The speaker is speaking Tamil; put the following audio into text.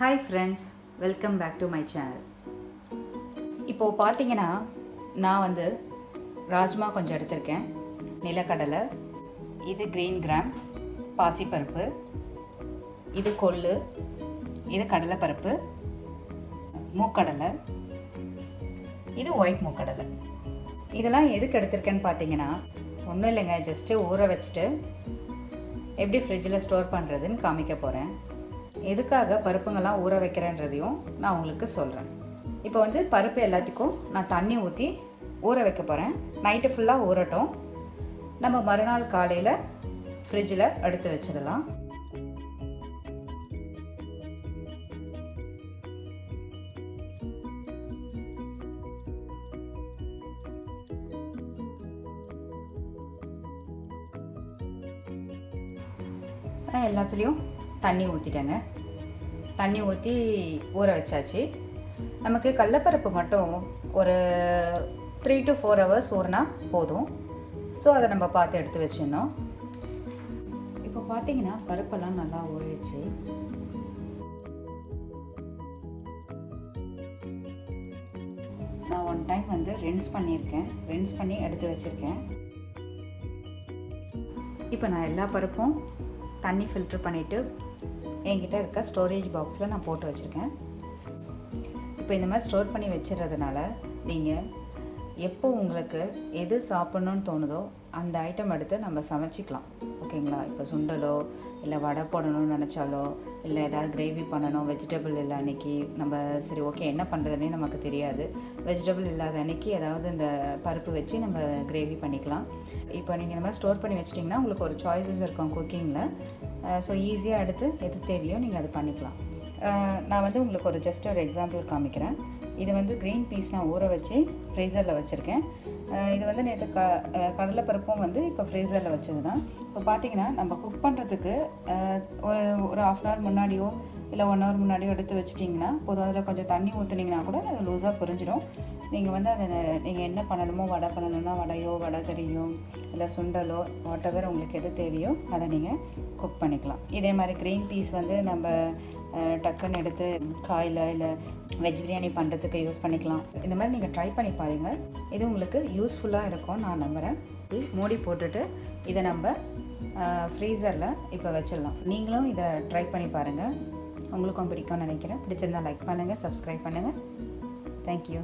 Hi friends, welcome back to my channel. இப்போது பார்த்தீங்கன்னா நான் வந்து ராஜ்மா கொஞ்சம் எடுத்திருக்கேன், நிலக்கடலை, இது கிரீன் கிராம் பாசிப்பருப்பு, இது கொள்ளு, இது கடலைப்பருப்பு, மூக்கடலை, இது ஒயிட் மூக்கடலை. இதெல்லாம் எதுக்கு எடுத்திருக்கேன்னு பார்த்தீங்கன்னா ஒன்றும் இல்லைங்க, ஜஸ்ட்டு ஊற வச்சுட்டு எப்படி ஃப்ரிட்ஜில் ஸ்டோர் பண்ணுறதுன்னு காமிக்க போகிறேன். எதுக்காக பருப்புங்கள்லாம் ஊற வைக்கிறேன்றதையும் நான் உங்களுக்கு சொல்கிறேன். இப்போ வந்து பருப்பு எல்லாத்துக்கும் நான் தண்ணி ஊற்றி ஊற வைக்க போகிறேன். நைட்டு ஃபுல்லாக ஊறட்டும், நம்ம மறுநாள் காலையில் ஃப்ரிட்ஜில் எடுத்து வச்சிடலாம். எல்லாத்துலேயும் தண்ணி ஊற்றிட்டேங்க. தண்ணி ஊற்றி ஊற வச்சாச்சு. நமக்கு கடலைப்பருப்பு மட்டும் ஒரு 3 to 4 hours ஊறினா போதும். ஸோ அதை நம்ம பார்த்து எடுத்து வச்சிடணும். இப்போ பார்த்தீங்கன்னா பருப்பெல்லாம் நல்லா ஊறிடுச்சு. நான் 1 time வந்து ரின்ஸ் பண்ணியிருக்கேன், ரின்ஸ் பண்ணி எடுத்து வச்சுருக்கேன். இப்போ நான் எல்லா பருப்பும் தண்ணி ஃபில்ட்ரு பண்ணிவிட்டு என்கிட்ட இருக்க ஸ்டோரேஜ் பாக்ஸில் நான் போட்டு வச்சுருக்கேன். இப்போ இந்த மாதிரி ஸ்டோர் பண்ணி வச்சிடுறதுனால நீங்கள் எப்போ உங்களுக்கு எது சாப்பிட்ணுன்னு தோணுதோ அந்த ஐட்டம் எடுத்து நம்ம சமைச்சிக்கலாம். ஓகேங்களா? இப்போ சுண்டலோ இல்லை வடை போடணும்னு நினச்சாலோ இல்லை ஏதாவது கிரேவி பண்ணணும், வெஜிடபிள் இல்லை அன்றைக்கி நம்ம சரி ஓகே என்ன பண்ணுறதுனே நமக்கு தெரியாது, வெஜிடபிள் இல்லாத அன்றைக்கி ஏதாவது இந்த பருப்பு வச்சு நம்ம கிரேவி பண்ணிக்கலாம். இப்போ நீங்கள் இந்த மாதிரி ஸ்டோர் பண்ணி வச்சிட்டிங்கன்னா உங்களுக்கு ஒரு சாய்ஸஸ் இருக்கும் குக்கிங்கில். ஸோ ஈஸியாக எடுத்து எது தேவையோ நீங்கள் அது பண்ணிக்கலாம். நான் வந்து உங்களுக்கு ஒரு எக்ஸாம்பிள் காமிக்கிறேன். இது வந்து க்ரீன் பீஸ் நான் ஊற வச்சு ஃப்ரீசரில் வச்சுருக்கேன். இது வந்து நேற்று கடலைப்பருப்பும் வந்து இப்போ ஃப்ரீசரில் வச்சது தான். இப்போ பார்த்தீங்கன்னா நம்ம குக் பண்ணுறதுக்கு ஒரு ½ hour முன்னாடியோ இல்லை 1 hour முன்னாடியோ எடுத்து வச்சிட்டிங்கன்னா போதும். அதில் கொஞ்சம் தண்ணி ஊற்றுனீங்கன்னா கூட அது லூஸாக புரிஞ்சிடும். நீங்கள் வந்து அதை நீங்கள் என்ன பண்ணணுமோ, வடை பண்ணணும்னா வடையோ வடைகறியோ இல்லை சுண்டலோ வாட்டெவர் உங்களுக்கு எது தேவையோ அதை நீங்கள் குக் பண்ணிக்கலாம். இதே மாதிரி க்ரீன் பீஸ் வந்து நம்ம டக்குன்னு எடுத்து காயில் இல்லை வெஜ் பிரியாணி பண்ணுறதுக்கு யூஸ் பண்ணிக்கலாம். இந்த மாதிரி நீங்கள் ட்ரை பண்ணி பாருங்கள், இது உங்களுக்கு யூஸ்ஃபுல்லாக இருக்கும் நான் நம்புகிறேன். மூடி போட்டுட்டு இதை நம்ம ஃப்ரீசரில் இப்போ வச்சிடலாம். நீங்களும் இதை ட்ரை பண்ணி பாருங்கள், உங்களுக்கும் பிடிக்கும்னு நினைக்கிறேன். பிடிச்சிருந்தால் லைக் பண்ணுங்கள், சப்ஸ்கிரைப் பண்ணுங்கள். தேங்க்யூ.